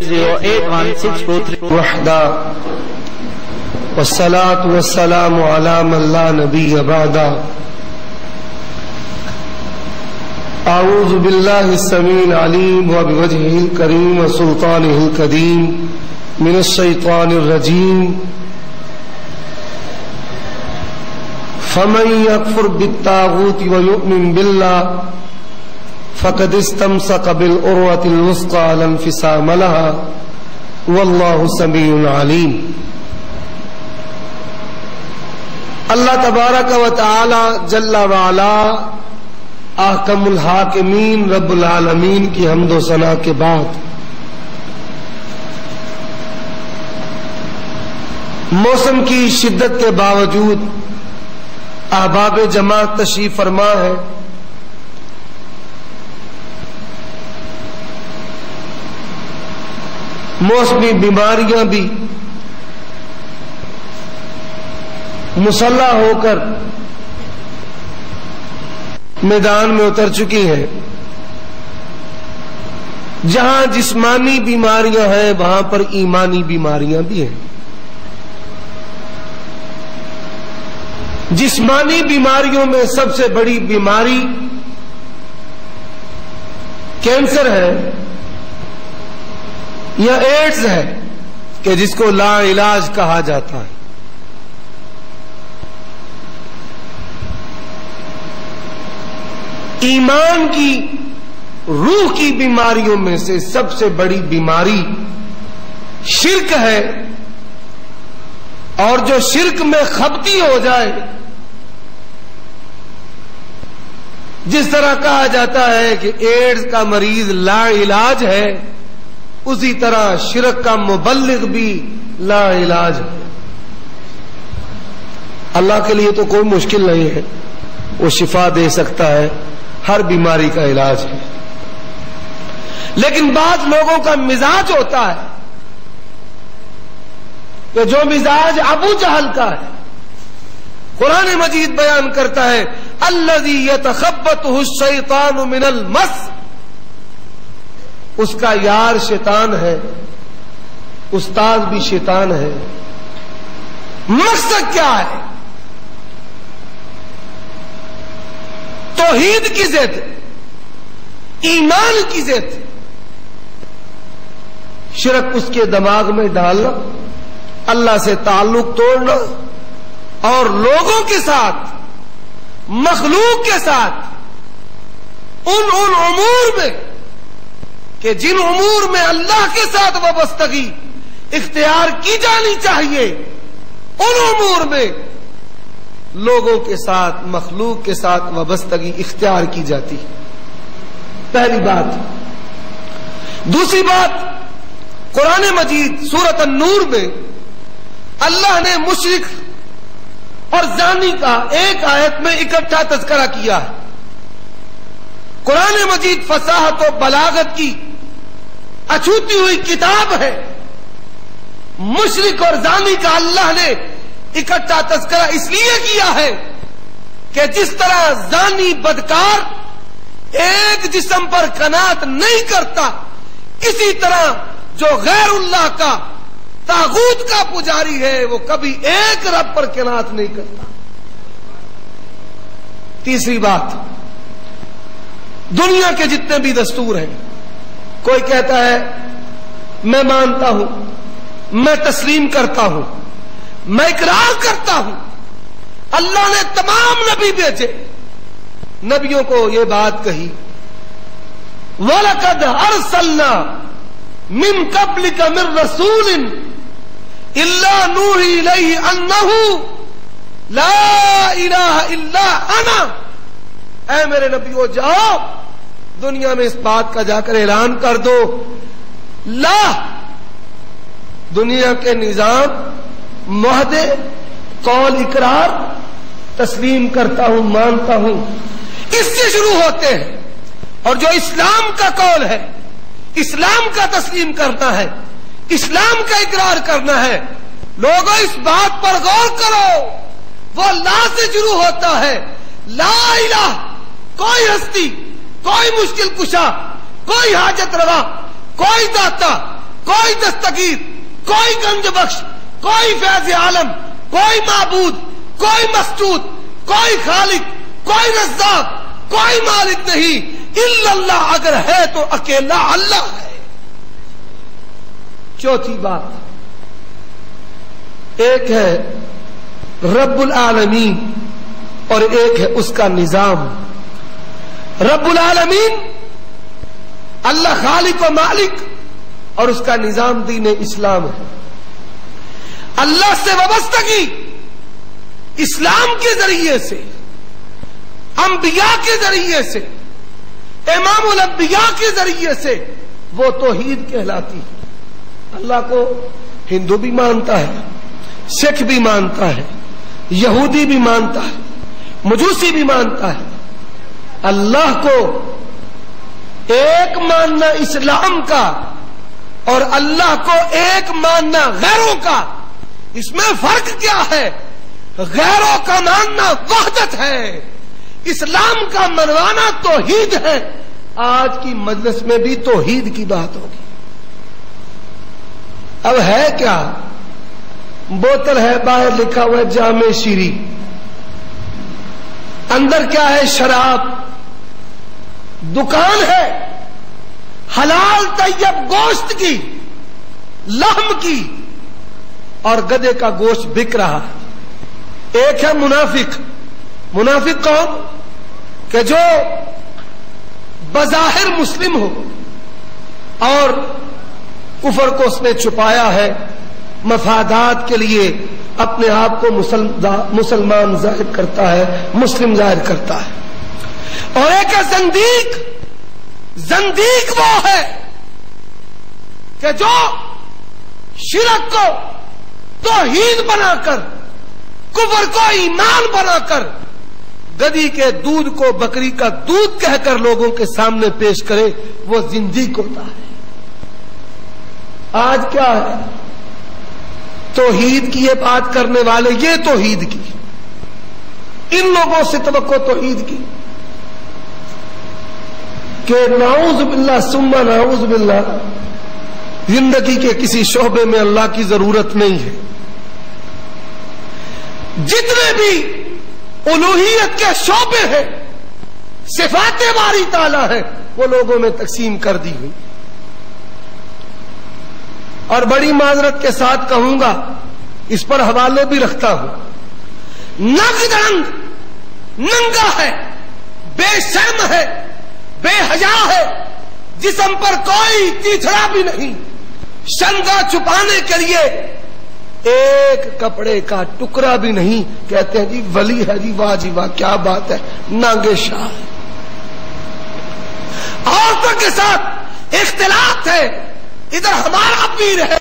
08164 وحدہ والصلاة والسلام على من لا نبی بعدہ اعوذ باللہ السمیع العلیم وبوجہہ الکریم وسلطانہ القدیم من الشیطان الرجیم فمن یکفر بالطاغوت ویؤمن باللہ فقد استمسک بالعروۃ الوثقی لا انفصام لها واللہ سمیع علیم۔ اللہ تبارک و تعالی جل وعلا احکم الحاکمین رب العالمین کی حمد و ثنا کے بعد موسم کی شدت کے باوجود احباب جماعت تشریف فرما ہے۔ موسمی بیماریاں بھی مسلح ہو کر میدان میں اتر چکی ہیں۔ جہاں جسمانی بیماریاں ہیں وہاں پر ایمانی بیماریاں بھی ہیں۔ جسمانی بیماریوں میں سب سے بڑی بیماری کینسر ہے یا ایڈز ہے کہ جس کو لا علاج کہا جاتا ہے۔ ایمان کی روح کی بیماریوں میں سے سب سے بڑی بیماری شرک ہے، اور جو شرک میں خبتی ہو جائے، جس طرح کہا جاتا ہے کہ ایڈز کا مریض لا علاج ہے، اسی طرح شرک کا مبلغ بھی لا علاج ہے۔ اللہ کے لیے تو کوئی مشکل نہیں ہے، وہ شفا دے سکتا ہے، ہر بیماری کا علاج ہے۔ لیکن بعض لوگوں کا مزاج ہوتا ہے کہ جو مزاج ابو جہل کا ہے، قرآن مجید بیان کرتا ہے الذی یتخبطہ الشیطان من المس، اس کا یار شیطان ہے، استاد بھی شیطان ہے۔ مقصد کیا ہے؟ توحید کی ضد، ایمان کی ضد، شرک اس کے دماغ میں ڈالنا، اللہ سے تعلق توڑنا، اور لوگوں کے ساتھ، مخلوق کے ساتھ ان امور میں کہ جن امور میں اللہ کے ساتھ وابستگی اختیار کی جانی چاہیے، ان امور میں لوگوں کے ساتھ، مخلوق کے ساتھ وابستگی اختیار کی جاتی۔ پہلی بات۔ دوسری بات، قرآن مجید سورۃ النور میں اللہ نے مشرک اور زانی کا ایک آیت میں اکٹھا تذکرہ کیا ہے۔ قرآن مجید فصاحت و بلاغت کی اچھوتی ہوئی کتاب ہے۔ مشرک اور زانی کا اللہ نے اکٹھا تذکرہ اس لیے کیا ہے کہ جس طرح زانی بدکار ایک جسم پر قناعت نہیں کرتا، اسی طرح جو غیر اللہ کا، طاغوت کا پجاری ہے، وہ کبھی ایک رب پر قناعت نہیں کرتا۔ تیسری بات، دنیا کے جتنے بھی دستور ہیں، کوئی کہتا ہے میں مانتا ہوں، میں تسلیم کرتا ہوں، میں اقرار کرتا ہوں اللہ نے تمام نبی بھیجے، نبیوں کو یہ بات کہی وَلَقَدْ أَرْسَلْنَا مِن قَبْلِكَ مِن رَّسُولٍ إِلَّا نُوحِي إِلَيْهِ أَنَّهُ لَا إِلَٰهَ إِلَّا أَنَا۔ اے میرے نبیوں، جاؤ دنیا میں اس بات کا جا کر اعلان کر دو، لا، دنیا کے نظام، معاہدے، قول، اقرار، تسلیم کرتا ہوں، مانتا ہوں، اس سے شروع ہوتے ہیں۔ اور جو اسلام کا قول ہے، اسلام کا تسلیم کرنا ہے، اسلام کا اقرار کرنا ہے، لوگوں اس بات پر غور کرو، وہ اللہ سے شروع ہوتا ہے۔ لا الہ، کوئی ہستی، کوئی مشکل کشا، کوئی حاجت روا، کوئی داتا کوئی دستگیر، کوئی گنج بخش، کوئی فیض عالم، کوئی معبود، کوئی مسجود، کوئی خالق، کوئی رزاق، کوئی مالک نہیں الا اللہ، اگر ہے تو اکیلا اللہ ہے۔ چوتھی بات، ایک ہے رب العالمین اور ایک ہے اس کا نظام۔ رب العالمین اللہ خالق و مالک، اور اس کا نظام دین اسلام ہے۔ اللہ سے وابستگی اسلام کے ذریعے سے، انبیاء کے ذریعے سے، امام الانبیاء کے ذریعے سے وہ توحید کہلاتی ہے۔ اللہ کو ہندو بھی مانتا ہے، سکھ بھی مانتا ہے، یہودی بھی مانتا ہے، مجوسی بھی مانتا ہے۔ اللہ کو ایک ماننا اسلام کا اور اللہ کو ایک ماننا غیروں کا، اس میں فرق کیا ہے؟ غیروں کا ماننا وحدت ہے، اسلام کا منوانا توحید ہے۔ آج کی مجلس میں بھی توحید کی بات ہوگی۔ اب ہے کیا؟ بوتل ہے، باہر لکھا ہوا ہے جام شیری، اندر کیا ہے؟ شراب۔ دکان ہے حلال طیب گوشت کی، لحم کی، اور گدے کا گوشت بک رہا ہے۔ ایک ہے منافق۔ منافق کون؟ کہ جو بظاہر مسلم ہو اور کفر کو اس نے چھپایا ہے، مفادات کے لیے اپنے آپ کو مسلمان ظاہر کرتا ہے، مسلم ظاہر کرتا ہے۔ اور ایک ہے زندیق۔ زندیق وہ ہے کہ جو شرک کو توحید بنا کر، کفر کو ایمان بنا کر، گدی کے دودھ کو بکری کا دودھ کہہ کر لوگوں کے سامنے پیش کرے، وہ زندیق ہوتا ہے۔ آج کیا ہے؟ توحید کی یہ بات کرنے والے، یہ توحید کی، ان لوگوں سے توقع توحید کی کہ نعوذ باللہ ثم نعوذ باللہ زندگی کے کسی شعبے میں اللہ کی ضرورت نہیں ہے۔ جتنے بھی الوہیت کے شعبے ہیں، صفات باری تعالیٰ ہے، وہ لوگوں میں تقسیم کر دی ہوئی۔ اور بڑی معذرت کے ساتھ کہوں گا، اس پر حوالے بھی رکھتا ہوں، ننگ درنگ ننگا ہے، بے شرم ہے، بے حیا ہے، جسم پر کوئی تیتھڑا بھی نہیں، شرمگاہ چھپانے کے لیے ایک کپڑے کا ٹکڑا بھی نہیں، کہتے ہیں جی ولی ہے جی، واہ جی واہ کیا بات ہے، نانگے شاہ۔ عورتوں کے ساتھ اختلاط ہے، ادھر ہمارا پیر ہے